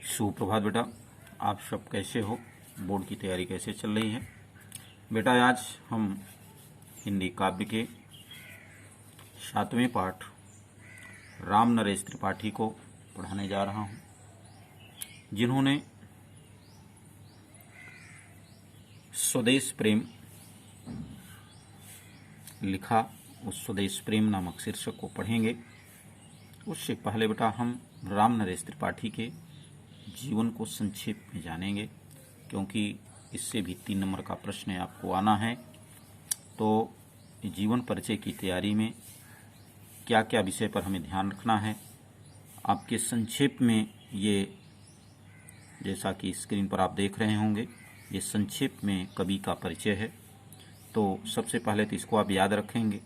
सुप्रभात बेटा, आप सब कैसे हो? बोर्ड की तैयारी कैसे चल रही है? बेटा, आज हम हिंदी काव्य के 7वें पाठ राम नरेश त्रिपाठी को पढ़ाने जा रहा हूँ, जिन्होंने स्वदेश प्रेम लिखा। उस स्वदेश प्रेम नामक शीर्षक को पढ़ेंगे। उससे पहले बेटा हम राम नरेश त्रिपाठी के जीवन को संक्षेप में जानेंगे, क्योंकि इससे भी 3 नंबर का प्रश्न आपको आना है। तो जीवन परिचय की तैयारी में क्या क्या विषय पर हमें ध्यान रखना है, आपके संक्षेप में ये, जैसा कि स्क्रीन पर आप देख रहे होंगे, ये संक्षेप में कवि का परिचय है। तो सबसे पहले तो इसको आप याद रखेंगे।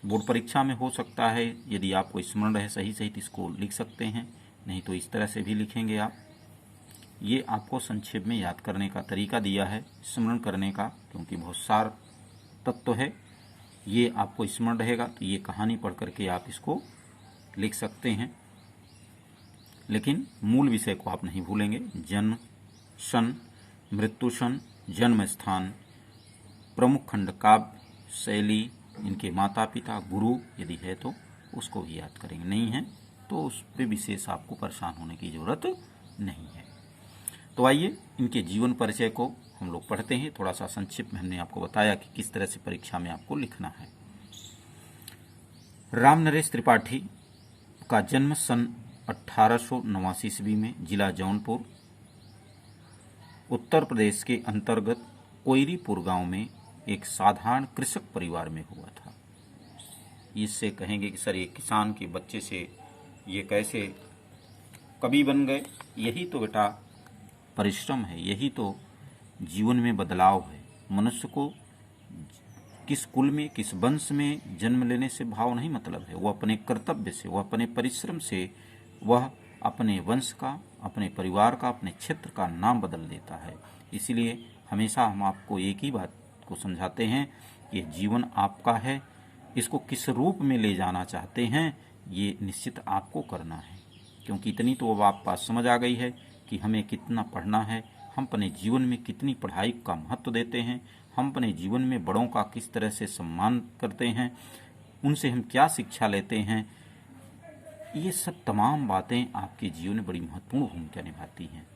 बोर्ड परीक्षा में हो सकता है, यदि आपको स्मरण रहे सही सही तो इसको लिख सकते हैं, नहीं तो इस तरह से भी लिखेंगे आप। ये आपको संक्षेप में याद करने का तरीका दिया है, स्मरण करने का, क्योंकि बहुत सार तत्व है। ये आपको स्मरण रहेगा तो ये कहानी पढ़ करके आप इसको लिख सकते हैं, लेकिन मूल विषय को आप नहीं भूलेंगे। जन्म सन, मृत्यु सन, जन्म स्थान, प्रमुख खंड, काव्य शैली, इनके माता पिता, गुरु यदि है तो उसको भी याद करेंगे, नहीं है तो उस पर विशेष आपको परेशान होने की जरूरत नहीं है। तो आइए इनके जीवन परिचय को हम लोग पढ़ते हैं। थोड़ा सा संक्षिप्त में हमने आपको बताया कि किस तरह से परीक्षा में आपको लिखना है। राम नरेश त्रिपाठी का जन्म सन 1889 ईस्वी में जिला जौनपुर, उत्तर प्रदेश के अंतर्गत कोयरीपुर गांव में एक साधारण कृषक परिवार में हुआ था। इससे कहेंगे कि सर, ये किसान के बच्चे से ये कैसे कवि बन गए? यही तो बेटा परिश्रम है, यही तो जीवन में बदलाव है। मनुष्य को किस कुल में, किस वंश में जन्म लेने से भाव नहीं मतलब है। वह अपने कर्तव्य से, वह अपने परिश्रम से, वह अपने वंश का, अपने परिवार का, अपने क्षेत्र का नाम बदल देता है। इसलिए हमेशा हम आपको एक ही बात को समझाते हैं कि जीवन आपका है, इसको किस रूप में ले जाना चाहते हैं ये निश्चित आपको करना है। क्योंकि इतनी तो अब आप बात समझ आ गई है कि हमें कितना पढ़ना है, हम अपने जीवन में कितनी पढ़ाई का महत्व देते हैं, हम अपने जीवन में बड़ों का किस तरह से सम्मान करते हैं, उनसे हम क्या शिक्षा लेते हैं। ये सब तमाम बातें आपके जीवन में बड़ी महत्वपूर्ण भूमिका निभाती हैं।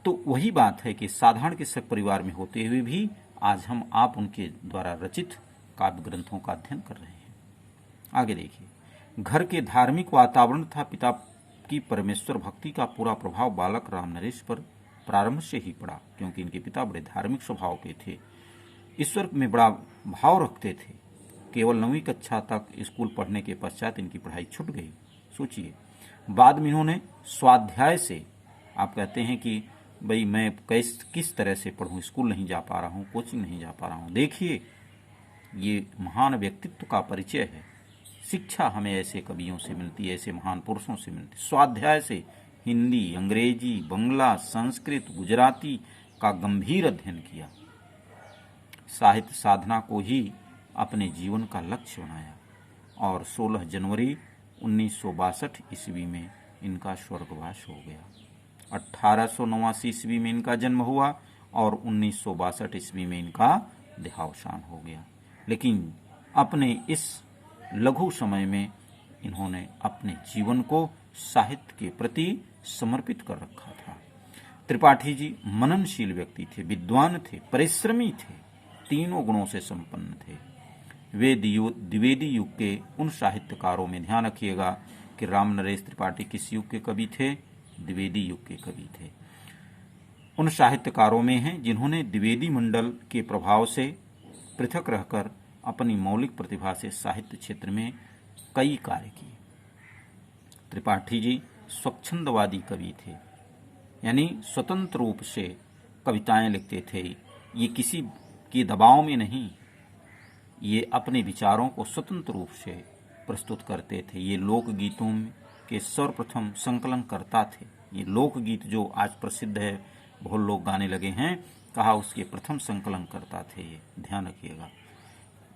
तो वही बात है कि साधारण कृषक परिवार में होते हुए भी आज हम आप उनके द्वारा रचित काव्य ग्रंथों का अध्ययन कर रहे हैं। आगे देखिए, घर के धार्मिक वातावरण तथा पिता की परमेश्वर भक्ति का पूरा प्रभाव बालक राम नरेश पर प्रारंभ से ही पड़ा, क्योंकि इनके पिता बड़े धार्मिक स्वभाव के थे, ईश्वर में बड़ा भाव रखते थे। केवल 9वीं कक्षा तक स्कूल पढ़ने के पश्चात इनकी पढ़ाई छूट गई। सोचिए, बाद में इन्होंने स्वाध्याय से, आप कहते हैं कि भाई मैं किस तरह से पढ़ूं, स्कूल नहीं जा पा रहा हूं, कोचिंग नहीं जा पा रहा हूं। देखिए, ये महान व्यक्तित्व का परिचय है। शिक्षा हमें ऐसे कवियों से मिलती है, ऐसे महान पुरुषों से मिलती है। स्वाध्याय से हिंदी, अंग्रेजी, बंगला, संस्कृत, गुजराती का गंभीर अध्ययन किया। साहित्य साधना को ही अपने जीवन का लक्ष्य बनाया और 16 जनवरी 1962 ईस्वी में इनका स्वर्गवास हो गया। 1889 ईस्वी में इनका जन्म हुआ और 1962 ईस्वी में इनका देहावसान हो गया। लेकिन अपने इस लघु समय में इन्होंने अपने जीवन को साहित्य के प्रति समर्पित कर रखा था। त्रिपाठी जी मननशील व्यक्ति थे, विद्वान थे, परिश्रमी थे, तीनों गुणों से संपन्न थे। वे द्विवेदी युग के उन साहित्यकारों में, ध्यान रखिएगा कि राम नरेश त्रिपाठी किस युग के कवि थे? द्विवेदी युग के कवि थे। उन साहित्यकारों में हैं जिन्होंने द्विवेदी मंडल के प्रभाव से पृथक रहकर अपनी मौलिक प्रतिभा से साहित्य क्षेत्र में कई कार्य किए। त्रिपाठी जी स्वच्छंदवादी कवि थे, यानी स्वतंत्र रूप से कविताएं लिखते थे। ये किसी के दबाव में नहीं, ये अपने विचारों को स्वतंत्र रूप से प्रस्तुत करते थे। ये लोकगीतों के सर्वप्रथम संकलन करता थे। ये लोकगीत जो आज प्रसिद्ध है, बहुत लोग गाने लगे हैं, कहा उसके प्रथम संकलन करता थे ये, ध्यान रखिएगा।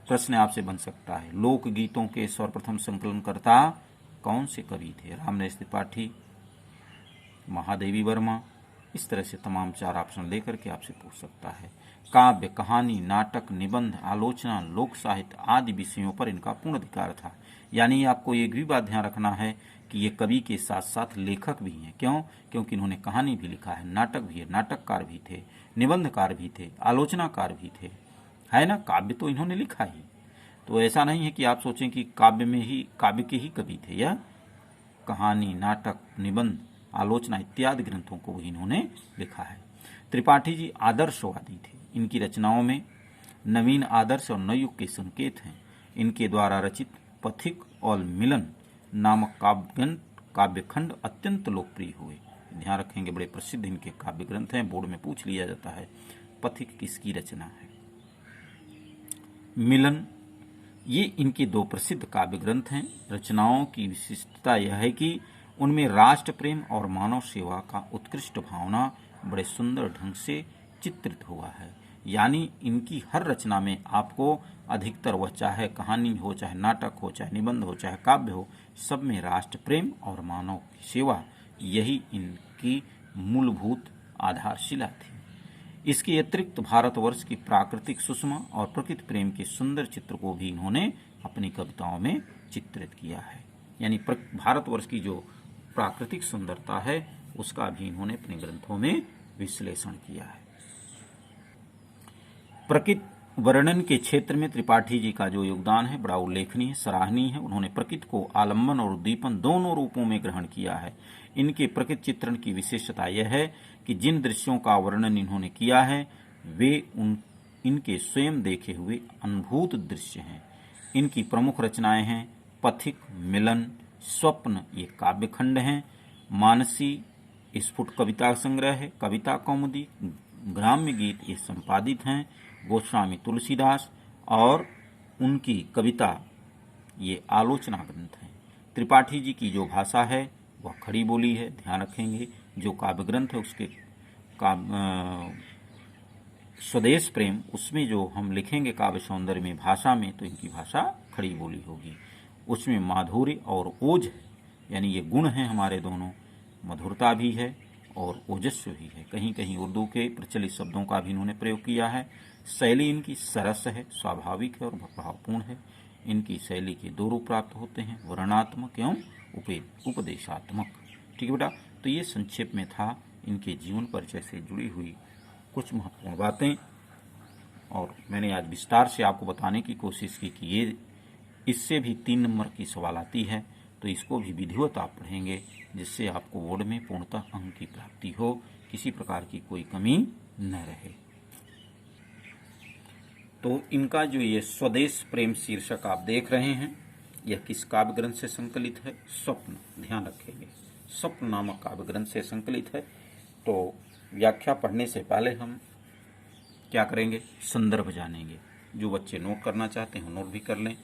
प्रश्न आपसे बन सकता है, लोकगीतों के सर्वप्रथम संकलनकर्ता कौन से कवि थे? राम नरेश त्रिपाठी महादेवी वर्मा, इस तरह से तमाम 4 ऑप्शन लेकर के आपसे पूछ सकता है। काव्य, कहानी, नाटक, निबंध, आलोचना, लोक साहित्य आदि विषयों पर इनका पूर्ण अधिकार था। यानी आपको एक भी बात ध्यान रखना है कि ये कवि के साथ साथ लेखक भी हैं। क्यों? क्योंकि इन्होंने कहानी भी लिखा है, नाटक भी है, नाटककार भी थे, निबंधकार भी थे, आलोचनाकार भी थे, है ना। काव्य तो इन्होंने लिखा ही। तो ऐसा नहीं है कि आप सोचें कि काव्य के ही कवि थे। यह कहानी, नाटक, निबंध, आलोचना इत्यादि ग्रंथों को भी इन्होंने लिखा है। त्रिपाठी जी आदर्शवादी थे। इनकी रचनाओं में नवीन आदर्श और नवयुग के संकेत हैं। इनके द्वारा रचित पथिक और मिलन नामक काव्यखंड अत्यंत लोकप्रिय हुए। ध्यान रखेंगे, बड़े प्रसिद्ध इनके काव्य ग्रंथ हैं, बोर्ड में पूछ लिया जाता है। पथिक किसकी रचना है? मिलन, ये इनके 2 प्रसिद्ध काव्य ग्रंथ हैं। रचनाओं की विशिष्टता यह है कि उनमें राष्ट्र प्रेम और मानव सेवा का उत्कृष्ट भावना बड़े सुंदर ढंग से चित्रित हुआ है। यानी इनकी हर रचना में आपको अधिकतर, वह चाहे कहानी हो, चाहे नाटक हो, चाहे निबंध हो, चाहे काव्य हो, सब में राष्ट्र प्रेम और मानव की सेवा, यही इनकी मूलभूत आधारशिला थी। इसके अतिरिक्त भारतवर्ष की प्राकृतिक सुषमा और प्रकृति प्रेम के सुंदर चित्र को भी इन्होंने अपनी कविताओं में चित्रित किया है। यानी भारतवर्ष की जो प्राकृतिक सुंदरता है उसका भी इन्होंने अपने ग्रंथों में विश्लेषण किया है। प्रकृति वर्णन के क्षेत्र में त्रिपाठी जी का जो योगदान है बड़ा उल्लेखनीय, सराहनीय है। उन्होंने प्रकृति को आलम्बन और उद्दीपन दोनों रूपों में ग्रहण किया है। इनके प्रकृति चित्रण की विशेषता यह है कि जिन दृश्यों का वर्णन इन्होंने किया है वे इनके स्वयं देखे हुए अनुभूत दृश्य हैं। इनकी प्रमुख रचनाएं हैं पथिक, मिलन, स्वप्न, ये काव्यखंड हैं। मानसी स्फुट कविता संग्रह है। कविता कौमुदी, ग्राम्य गीत, ये संपादित हैं। गोस्वामी तुलसीदास और उनकी कविता, ये आलोचना ग्रंथ हैं। त्रिपाठी जी की जो भाषा है वह खड़ी बोली है। ध्यान रखेंगे, जो काव्य ग्रंथ है उसके स्वदेश प्रेम, उसमें जो हम लिखेंगे काव्य सौंदर्य में भाषा में, तो इनकी भाषा खड़ी बोली होगी। उसमें माधुर्य और ओज है, यानी ये गुण हैं हमारे दोनों, मधुरता भी है और ओजस्व भी है। कहीं कहीं उर्दू के प्रचलित शब्दों का भी इन्होंने प्रयोग किया है। शैली इनकी सरस है, स्वाभाविक है और भावपूर्ण है। इनकी शैली के 2 रूप प्राप्त होते हैं, वर्णनात्मक एवं उपदेशात्मक। ठीक है बेटा, तो ये संक्षेप में था इनके जीवन परिचय से जुड़ी हुई कुछ महत्वपूर्ण बातें, और मैंने आज विस्तार से आपको बताने की कोशिश की कि ये इससे भी 3 नंबर की सवाल आती है, तो इसको भी विधिवत आप पढ़ेंगे, जिससे आपको बोर्ड में पूर्णतः अंक की प्राप्ति हो, किसी प्रकार की कोई कमी न रहे। तो इनका जो ये स्वदेश प्रेम शीर्षक आप देख रहे हैं, यह किस काव्य ग्रंथ से संकलित है? स्वप्न। ध्यान रखेंगे, स्वप्न नामक काव्य ग्रंथ से संकलित है। तो व्याख्या पढ़ने से पहले हम क्या करेंगे? संदर्भ जानेंगे। जो बच्चे नोट करना चाहते हैं नोट भी कर लें।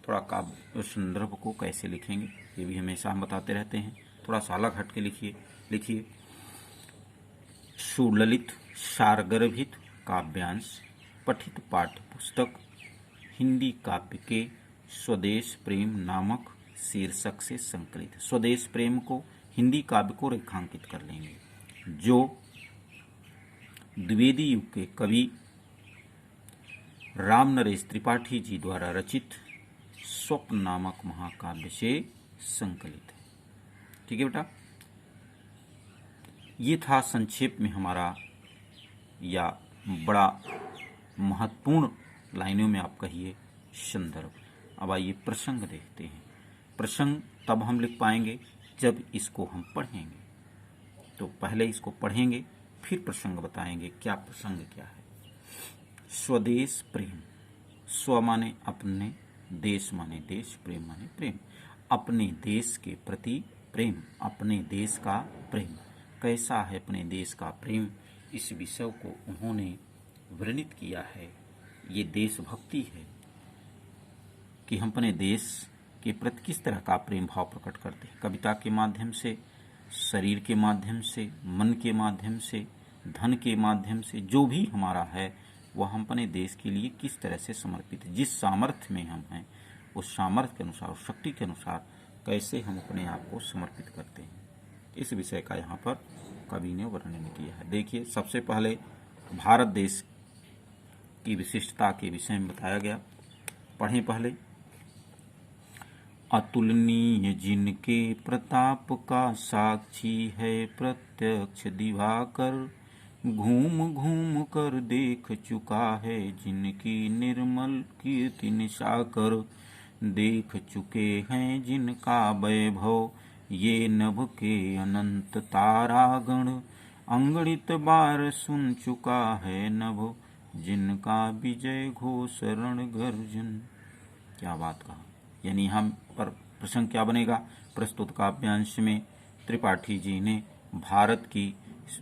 थोड़ा काव्य संदर्भ को कैसे लिखेंगे ये भी हमेशा हम बताते रहते हैं। थोड़ा सा अलग हट के लिखिए। सुललित सारगर्भित काव्यांश पठित पाठ्य पुस्तक हिंदी काव्य के स्वदेश प्रेम नामक शीर्षक से संकलित। स्वदेश प्रेम को, हिंदी काव्य को रेखांकित कर लेंगे, जो द्विवेदी युग के कवि राम नरेश त्रिपाठी जी द्वारा रचित स्वप्न नामक महाकाव्य से संकलित है। ठीक है बेटा, ये था संक्षेप में हमारा, या बड़ा महत्वपूर्ण लाइनों में आप कहिए, संदर्भ। अब आइए प्रसंग देखते हैं। प्रसंग तब हम लिख पाएंगे जब इसको हम पढ़ेंगे। तो पहले इसको पढ़ेंगे, फिर प्रसंग बताएंगे क्या प्रसंग क्या है। स्वदेश प्रेम, स्व माने अपने, देश माने देश, प्रेम माने प्रेम। अपने देश के प्रति प्रेम, अपने देश का प्रेम। कैसा है अपने देश का प्रेम, इस विषय को उन्होंने वर्णित किया है। ये देशभक्ति है कि हम अपने देश के प्रति किस तरह का प्रेम भाव प्रकट करते हैं। कविता के माध्यम से, शरीर के माध्यम से, मन के माध्यम से, धन के माध्यम से, जो भी हमारा है वह हम अपने देश के लिए किस तरह से समर्पित है। जिस सामर्थ्य में हम हैं उस सामर्थ्य के अनुसार, उस शक्ति के अनुसार कैसे हम अपने आप को समर्पित करते हैं। इस विषय का यहाँ पर कवि ने वर्णन किया है। देखिए, सबसे पहले भारत देश की विशिष्टता के विषय में बताया गया। पढ़ें पहले। अतुलनीय जिनके प्रताप का साक्षी है प्रत्यक्ष दिवाकर, घूम घूम कर देख चुका है जिनकी निर्मल कीर्ति निशाकर, देख चुके हैं जिनका वैभव ये नभ के अनंत तारागण, अंगणित बार सुन चुका है नभ जिनका विजय घोष रण गर्जन। क्या बात कहा। यानी यहाँ पर प्रसंग क्या बनेगा, प्रस्तुत काव्यांश में त्रिपाठी जी ने भारत की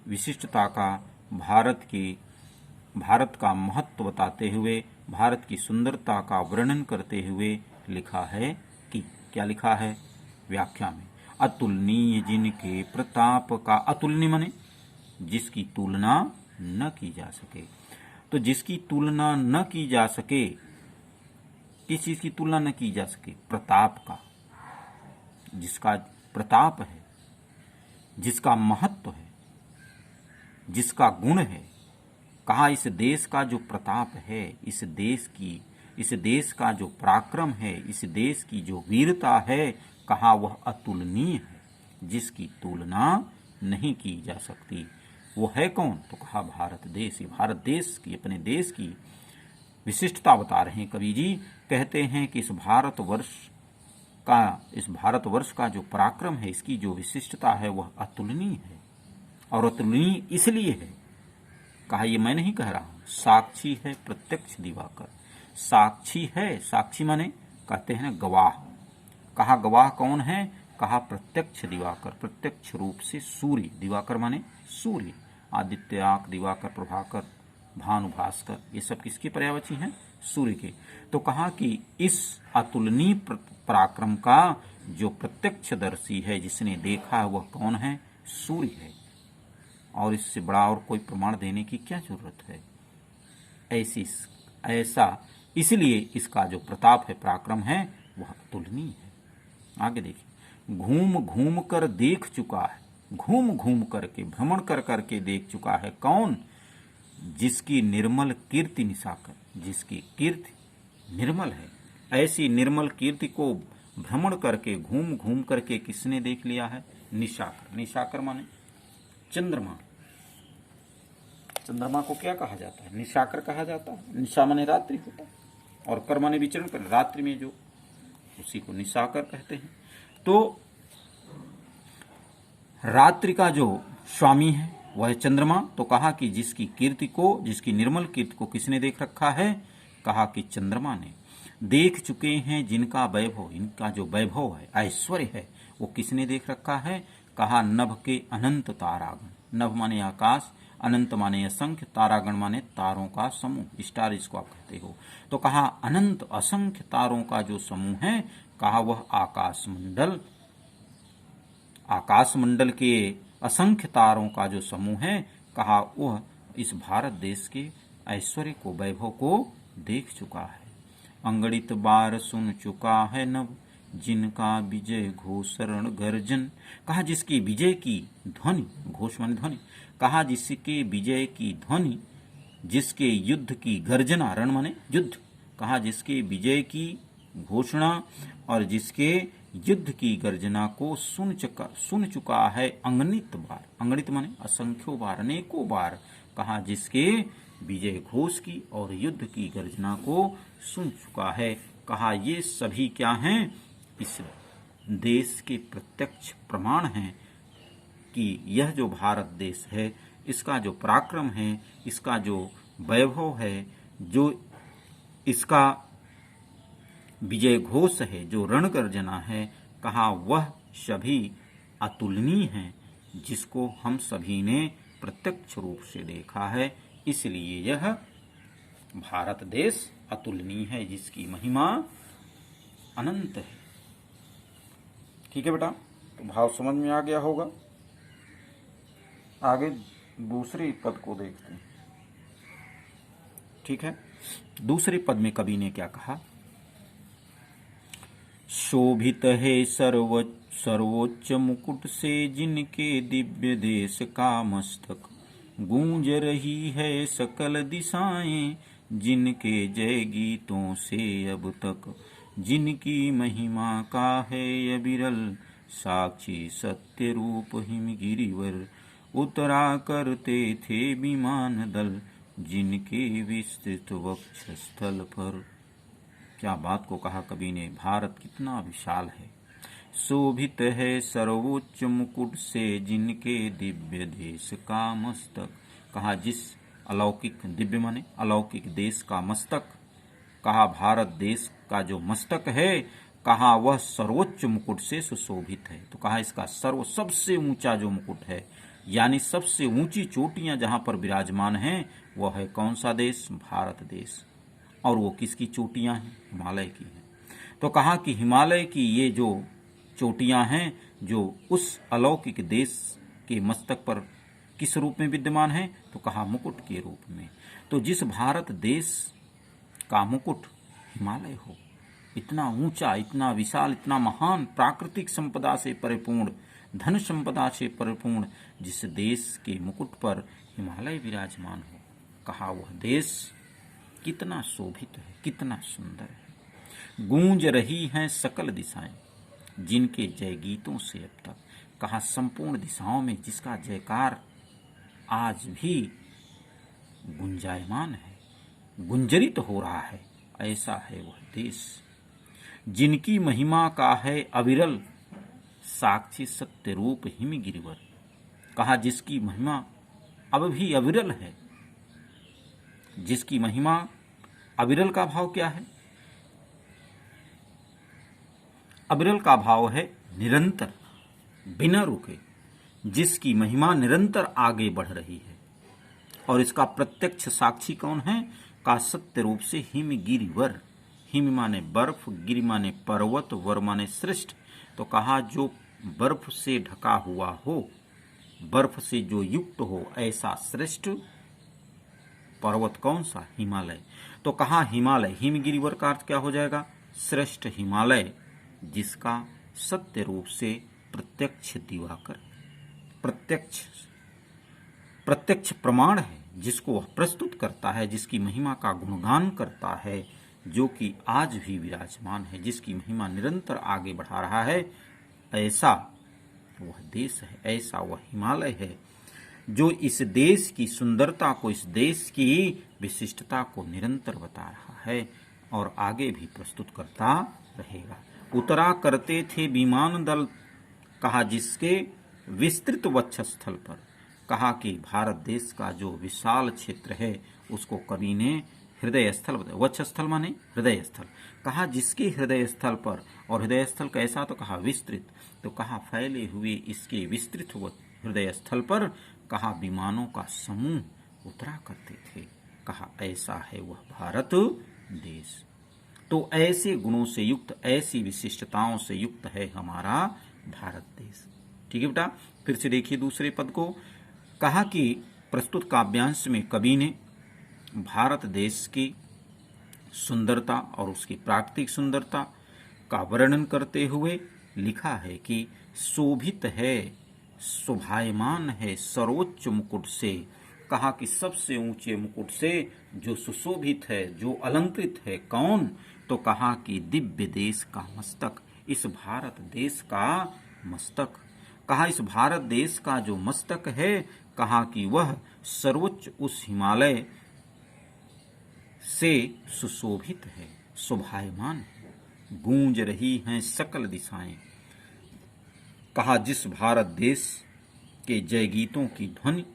विशिष्टता का, भारत का महत्व बताते हुए, भारत की सुंदरता का वर्णन करते हुए लिखा है कि, क्या लिखा है व्याख्या में, अतुलनीय जिनके प्रताप का, अतुलनीय माने जिसकी तुलना न की जा सके। तो जिसकी तुलना न की जा सके, किस चीज की तुलना न की जा सके, प्रताप का, जिसका प्रताप है, जिसका महत्व है, जिसका गुण है। कहा इस देश का जो प्रताप है, इस देश का जो पराक्रम है, इस देश की जो वीरता है, कहा वह अतुलनीय है, जिसकी तुलना नहीं की जा सकती। वो है कौन, तो कहा भारत देश। भारत देश की, अपने देश की विशिष्टता बता रहे हैं कवि जी। कहते हैं कि इस भारतवर्ष का जो पराक्रम है, इसकी जो विशिष्टता है वह अतुलनीय है। और अतुलनीय इसलिए है, कहा ये मैं नहीं कह रहा हूं, साक्षी है प्रत्यक्ष दिवाकर। साक्षी है, साक्षी माने कहते हैं गवाह। कहा गवाह कौन है, कहा प्रत्यक्ष दिवाकर, प्रत्यक्ष रूप से सूर्य। दिवाकर माने सूर्य, आदित्य, आंख, दिवाकर, प्रभाकर, भानु, भास्कर, ये सब किसके पर्यायवाची हैं, सूर्य के। तो कहा कि इस अतुलनीय पराक्रम का जो प्रत्यक्षदर्शी है, जिसने देखा है, वह कौन है, सूर्य है। और इससे बड़ा और कोई प्रमाण देने की क्या जरूरत है। ऐसा इसलिए इसका जो प्रताप है, पराक्रम है, वह अतुलनीय है। आगे देखिए, घूम घूम कर देख चुका है, घूम घूम करके, भ्रमण कर करके देख चुका है कौन, जिसकी निर्मल कीर्ति निशाकर, जिसकी कीर्ति निर्मल है। ऐसी निर्मल कीर्ति को भ्रमण करके, घूम घूम करके किसने देख लिया है, निशाकर। निशाकर माने चंद्रमा। चंद्रमा को क्या कहा जाता है, निशाकर कहा जाता है। निशा माने रात्रि होता है, और कर माने विचरण कर, रात्रि में जो, उसी को निशाकर कहते हैं। तो रात्रि का जो स्वामी है वह चंद्रमा। तो कहा कि जिसकी कीर्ति को, जिसकी निर्मल कीर्ति को किसने देख रखा है, कहा कि चंद्रमा ने। देख चुके हैं जिनका वैभव, इनका जो वैभव है, ऐश्वर्य है, वो किसने देख रखा है, कहा नभ के अनंत तारागण। नभ माने आकाश, अनंत माने असंख्य, तारागण माने तारों का समूह, स्टार जिसको आप कहते हो। तो कहा अनंत असंख्य तारों का जो समूह है, कहा वह आकाशमंडल के असंख्य तारों का जो समूह है, कहा वह इस भारत देश के ऐश्वर्य को, वैभव को देख चुका है। अंगणित बार सुन चुका है नभ जिनका विजय घोष रण गर्जन। कहा जिसकी विजय की ध्वनि, घोष माने ध्वनि, कहा जिसके विजय की ध्वनि, जिसके युद्ध की गर्जना, रण माने युद्ध, कहा जिसके विजय की घोषणा और जिसके युद्ध की गर्जना को सुन चुका है अंगणित बार। अंगणित माने असंख्यों बार, अनेकों बार। कहा जिसके विजय घोष की और युद्ध की गर्जना को सुन चुका है। कहा ये सभी क्या हैं, इस देश के प्रत्यक्ष प्रमाण हैं कि यह जो भारत देश है, इसका जो पराक्रम है, इसका जो वैभव है, जो इसका विजय घोष है, जो रणगर्जना है, कहा वह सभी अतुलनीय हैं, जिसको हम सभी ने प्रत्यक्ष रूप से देखा है। इसलिए यह भारत देश अतुलनीय है, जिसकी महिमा अनंत है। ठीक है बेटा, तो भाव समझ में आ गया होगा। आगे दूसरे पद को देखते हैं। ठीक है, दूसरे पद में कवि ने क्या कहा, शोभित है सर्वोच्च मुकुट से जिनके दिव्य देश का मस्तक, गूंज रही है सकल दिशाएं जिनके जय गीतों से अब तक। जिनकी महिमा का है अविरल साक्षी सत्य रूप हिमगिरिवर, उतरा करते थे विमान दल जिनके विस्तृत वक्षस्थल पर। क्या बात को कहा कवि ने, भारत कितना विशाल है, शोभित है सर्वोच्च मुकुट से जिनके दिव्य देश का मस्तक। कहा जिस अलौकिक, दिव्य माने अलौकिक देश का मस्तक, कहा भारत देश का जो मस्तक है, कहा वह सर्वोच्च मुकुट से सुशोभित है। तो कहा इसका सबसे ऊंचा जो मुकुट है, यानी सबसे ऊंची चोटियां जहां पर विराजमान हैं, वह है कौन सा देश? भारत देश। और वो किसकी चोटियां हैं? हिमालय की हैं। तो कहा कि हिमालय की ये जो चोटियां हैं, जो उस अलौकिक देश के मस्तक पर किस रूप में विद्यमान है? तो कहा मुकुट के रूप में। तो जिस भारत देश का मुकुट हिमालय हो, इतना ऊंचा, इतना विशाल, इतना महान, प्राकृतिक संपदा से परिपूर्ण, धन संपदा से परिपूर्ण जिस देश के मुकुट पर हिमालय विराजमान हो, कहा वह देश कितना शोभित है, कितना सुंदर है। गूंज रही हैं सकल दिशाएं जिनके जय गीतों से अब तक। कहा संपूर्ण दिशाओं में जिसका जयकार आज भी गुंजायमान है, गुंजरित हो रहा है, ऐसा है वह देश। जिनकी महिमा का है अविरल साक्षी सत्य रूप हिमगिरिवर। कहा जिसकी महिमा अब भी अविरल है, जिसकी महिमा, अविरल का भाव क्या है? अविरल का भाव है निरंतर, बिना रुके, जिसकी महिमा निरंतर आगे बढ़ रही है। और इसका प्रत्यक्ष साक्षी कौन है? का सत्य रूप से हिमगिरिवर। हिम माने बर्फ, गिरि माने पर्वत, वर माने श्रेष्ठ। तो कहा जो बर्फ से ढका हुआ हो, बर्फ से जो युक्त हो, ऐसा श्रेष्ठ पर्वत कौन सा? हिमालय। तो कहा हिमालय, हिमगिरिवर का अर्थ क्या हो जाएगा? श्रेष्ठ हिमालय, जिसका सत्य रूप से प्रत्यक्ष दिवाकर, प्रत्यक्ष प्रमाण है, जिसको वह प्रस्तुत करता है, जिसकी महिमा का गुणगान करता है, जो कि आज भी विराजमान है, जिसकी महिमा निरंतर आगे बढ़ा रहा है, ऐसा वह देश है, ऐसा वह हिमालय है, जो इस देश की सुंदरता को, इस देश की विशिष्टता को निरंतर बता रहा है और आगे भी प्रस्तुत करता रहेगा। उतरा करते थे विमान दल, कहा जिसके विस्तृत वक्षस्थल पर। कहा कि भारत देश का जो विशाल क्षेत्र है, उसको कवि ने हृदय स्थल बताया। वक्षस्थल माने हृदय स्थल। कहा जिसके हृदय स्थल पर, और हृदय स्थल कैसा? तो कहा विस्तृत। तो कहा फैले हुए इसके विस्तृत हृदय स्थल पर, कहा विमानों का समूह उतरा करते थे। कहा ऐसा है वह भारत देश। तो ऐसे गुणों से युक्त, ऐसी विशिष्टताओं से युक्त है हमारा भारत देश। ठीक है बेटा, फिर से देखिए दूसरे पद को। कहा कि प्रस्तुत काव्यांश में कवि ने भारत देश की सुंदरता और उसकी प्राकृतिक सुंदरता का वर्णन करते हुए लिखा है कि शोभित है, शोभायमान है सर्वोच्च मुकुट से। कहा कि सबसे ऊंचे मुकुट से जो सुशोभित है, जो अलंकृत है, कौन? तो कहा कि दिव्य देश का मस्तक, इस भारत देश का मस्तक। कहा इस भारत देश का जो मस्तक है, कहा कि वह सर्वोच्च उस हिमालय से सुशोभित है, शोभायमान है। गूंज रही हैं सकल दिशाएं। कहा जिस भारत देश के जय गीतों की ध्वनि,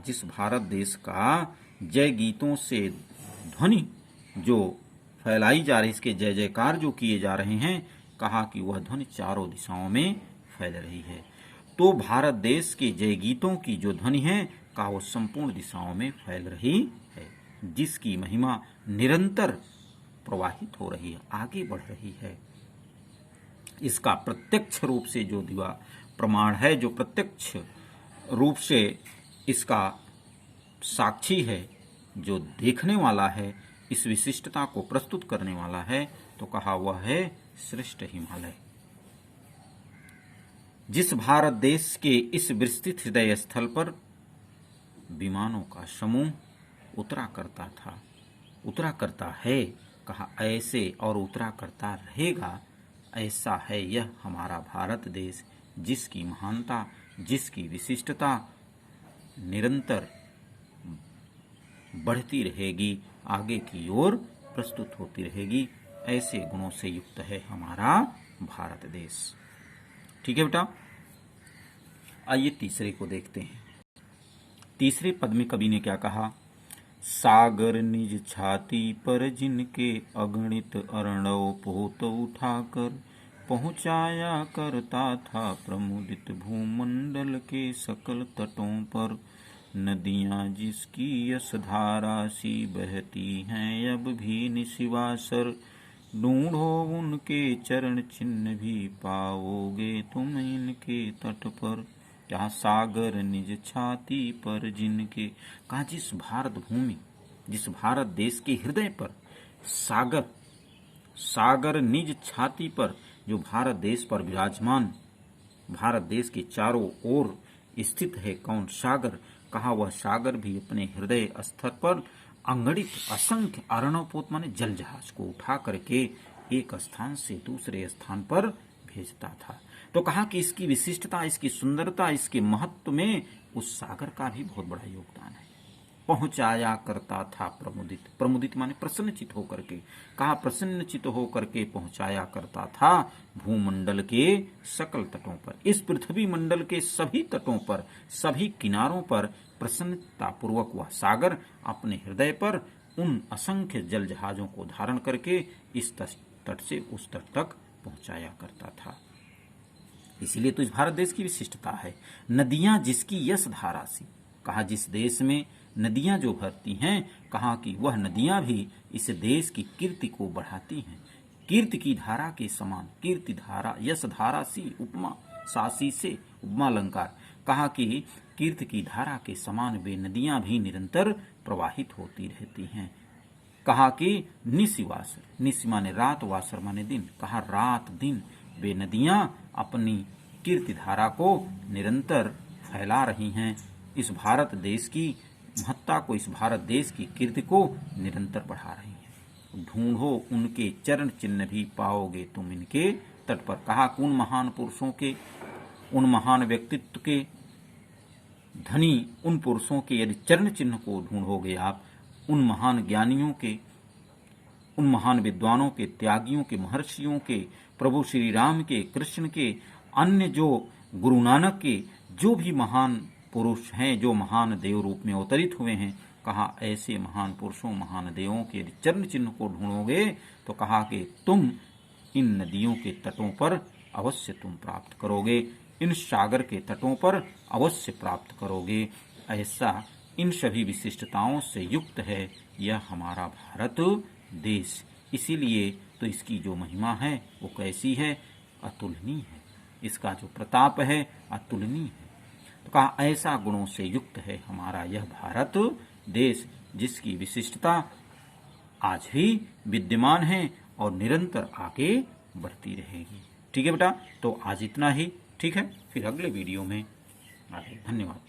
जिस भारत देश का जय गीतों से ध्वनि जो फैलाई जा रही, इसके जय जयकार जो किए जा रहे हैं, कहा कि वह ध्वनि चारों दिशाओं में फैल रही है। तो भारत देश के जय गीतों की जो ध्वनि है, कहा वो संपूर्ण दिशाओं में फैल रही है, जिसकी महिमा निरंतर प्रवाहित हो रही है, आगे बढ़ रही है। इसका प्रत्यक्ष रूप से जो दिवा प्रमाण है, जो प्रत्यक्ष रूप से इसका साक्षी है, जो देखने वाला है, इस विशिष्टता को प्रस्तुत करने वाला है, तो कहा वह है श्रेष्ठ हिमालय। जिस भारत देश के इस विस्तृत हृदय स्थल पर विमानों का समूह उतरा करता है, कहा ऐसे और उतरा करता रहेगा। ऐसा है यह हमारा भारत देश, जिसकी महानता, जिसकी विशिष्टता निरंतर बढ़ती रहेगी, आगे की ओर प्रस्तुत होती रहेगी। ऐसे गुणों से युक्त है हमारा भारत देश। ठीक है बेटा, आइए तीसरे को देखते हैं। तीसरे पद में कवि ने क्या कहा? सागर निज छाती पर जिनके अगणित अर्णव पोत उठाकर पहुँचाया करता था प्रमुदित भूमंडल के सकल तटों पर। नदियाँ जिसकी यश धारा सी बहती हैं अब भी निशिवासर, ढूंढो उनके चरण चिन्ह भी पाओगे तुम इनके तट पर। क्या सागर निज छाती पर जिनके, कहा जिस भारत भूमि, जिस भारत देश के हृदय पर सागर निज छाती पर, जो भारत देश पर विराजमान, भारत देश के चारों ओर स्थित है कौन? सागर। कहा वह सागर भी अपने हृदय स्तर पर अंगणित असंख्य अर्णवपोत माने जल जहाज को उठा करके एक स्थान से दूसरे स्थान पर भेजता था। तो कहा कि इसकी विशिष्टता, इसकी सुंदरता, इसके महत्व में उस सागर का भी बहुत बड़ा योगदान है। पहुंचाया करता था प्रमुदित, प्रमुदित माने प्रसन्नचित होकर के, कहा प्रसन्नचित होकर के पहुंचाया करता था भूमंडल के सकल तटों पर, इस पृथ्वी मंडल के सभी तटों पर, सभी किनारों पर प्रसन्नता पूर्वक वह सागर अपने हृदय पर उन असंख्य जल जहाजों को धारण करके इस तट से उस तट तक पहुंचाया करता था। इसीलिए तो इस भारत देश की विशिष्टता है। नदियां जिसकी यश धारा सी, कहा जिस देश में नदियां जो बहती हैं, कहा कि वह नदियां भी इस देश की कीर्ति को बढ़ाती हैं। कीर्ति की धारा के समान, कीर्ति धारा, यश धारा सी, उपमा सासी से उपमा अलंकार, कहा कि कीर्ति की धारा के समान वे नदियां भी निरंतर प्रवाहित होती रहती हैं। कहा कि निशिवासर, निश माने रात, वासर माने दिन, कहा रात दिन वे नदियां अपनी कीर्ति धारा को निरंतर फैला रही हैं। इस भारत देश की महत्ता को, इस भारत देश की कीर्ति को निरंतर बढ़ा रही हैं। ढूंढो उनके चरण चिन्ह भी पाओगे तुम इनके तट पर। कहा उन महान पुरुषों के, उन महान व्यक्तित्व के धनी, उन पुरुषों के यदि चरण चिन्ह को ढूंढोगे आप, उन महान ज्ञानियों के, उन महान विद्वानों के, त्यागियों के, महर्षियों के, प्रभु श्री राम के, कृष्ण के, अन्य जो गुरु नानक के, जो भी महान पुरुष हैं, जो महान देव रूप में अवतरित हुए हैं, कहा ऐसे महान पुरुषों, महान देवों के चरण चिन्ह को ढूंढोगे तो कहा कि तुम इन नदियों के तटों पर अवश्य तुम प्राप्त करोगे, इन सागर के तटों पर अवश्य प्राप्त करोगे। ऐसा इन सभी विशिष्टताओं से युक्त है यह हमारा भारत देश। इसीलिए तो इसकी जो महिमा है वो कैसी है? अतुलनीय है। इसका जो प्रताप है अतुलनीय है। तो कहा ऐसा गुणों से युक्त है हमारा यह भारत देश, जिसकी विशिष्टता आज भी विद्यमान है और निरंतर आगे बढ़ती रहेगी। ठीक है बेटा, तो आज इतना ही। ठीक है, फिर अगले वीडियो में आगे। धन्यवाद।